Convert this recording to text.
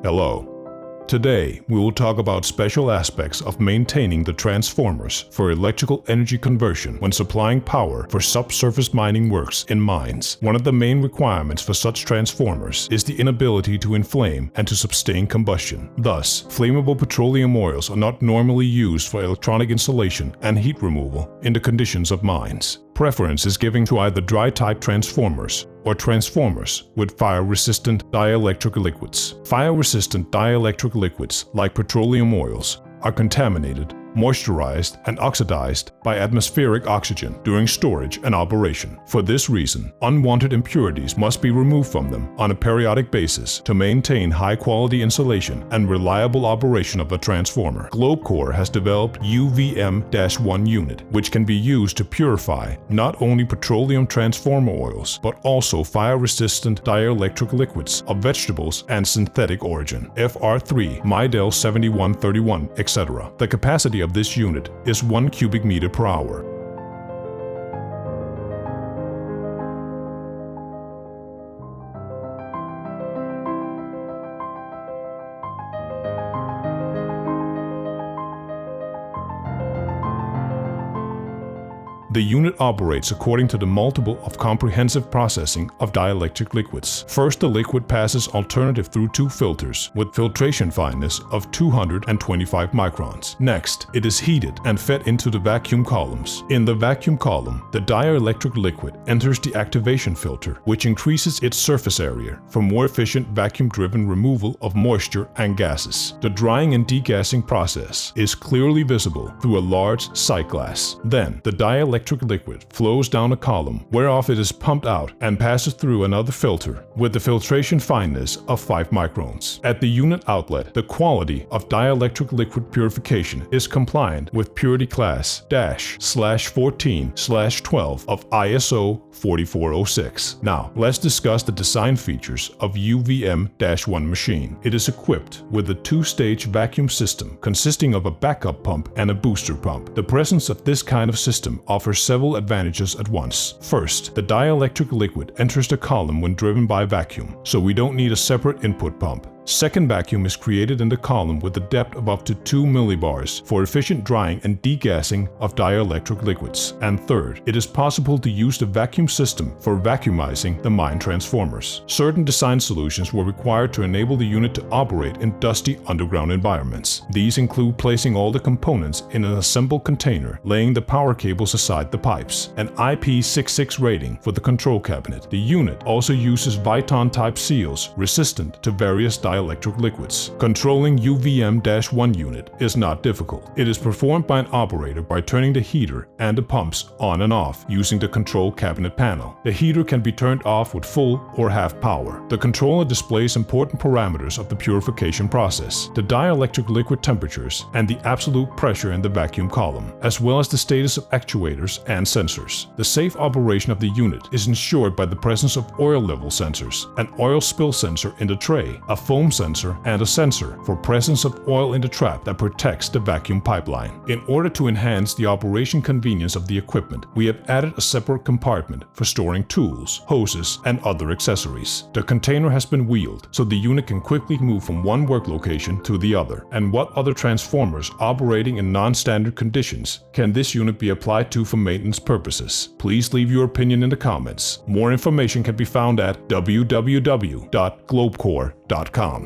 Hello. Today, we will talk about special aspects of maintaining the transformers for electrical energy conversion when supplying power for subsurface mining works in mines. One of the main requirements for such transformers is the inability to inflame and to sustain combustion. Thus, flammable petroleum oils are not normally used for electronic insulation and heat removal in the conditions of mines. Preference is given to either dry-type transformers or transformers with fire-resistant dielectric liquids. Fire-resistant dielectric liquids, like petroleum oils, are contaminated, moisturized, and oxidized by atmospheric oxygen during storage and operation. For this reason, unwanted impurities must be removed from them on a periodic basis to maintain high-quality insulation and reliable operation of the transformer. GlobeCore has developed UVM-1 unit, which can be used to purify not only petroleum transformer oils, but also fire-resistant dielectric liquids of vegetables and synthetic origin, FR3, Midel 7131, etc. The capacity of this unit is 1 cubic meter per hour. The unit operates according to the multiple of comprehensive processing of dielectric liquids. First, the liquid passes alternative through 2 filters with filtration fineness of 225 microns. Next, it is heated and fed into the vacuum columns. In the vacuum column, the dielectric liquid enters the activation filter, which increases its surface area for more efficient vacuum-driven removal of moisture and gases. The drying and degassing process is clearly visible through a large sight glass. Then, the dielectric liquid flows down a column, whereof it is pumped out and passes through another filter with the filtration fineness of 5 microns. At the unit outlet, the quality of dielectric liquid purification is compliant with Purity Class -14/12 of ISO 4406. Now, let's discuss the design features of UVM-1 machine. It is equipped with a 2-stage vacuum system consisting of a backup pump and a booster pump. The presence of this kind of system offers several advantages at once. First, the dielectric liquid enters the column when driven by vacuum, so we don't need a separate input pump. Second vacuum is created in the column with a depth of up to 2 millibars for efficient drying and degassing of dielectric liquids. And third, it is possible to use the vacuum system for vacuumizing the mine transformers. Certain design solutions were required to enable the unit to operate in dusty underground environments. These include placing all the components in an assembled container, laying the power cables aside the pipes, an IP66 rating for the control cabinet. The unit also uses Viton-type seals resistant to various dielectric liquids. Controlling UVM-1 unit is not difficult. It is performed by an operator by turning the heater and the pumps on and off using the control cabinet panel. The heater can be turned off with full or half power. The controller displays important parameters of the purification process, the dielectric liquid temperatures, and the absolute pressure in the vacuum column, as well as the status of actuators and sensors. The safe operation of the unit is ensured by the presence of oil level sensors, an oil spill sensor in the tray, a foam sensor, and a sensor for presence of oil in the trap that protects the vacuum pipeline. In order to enhance the operation convenience of the equipment, we have added a separate compartment for storing tools, hoses, and other accessories. The container has been wheeled, so the unit can quickly move from one work location to the other. And what other transformers operating in non-standard conditions can this unit be applied to for maintenance purposes? Please leave your opinion in the comments. More information can be found at www.globecore.com.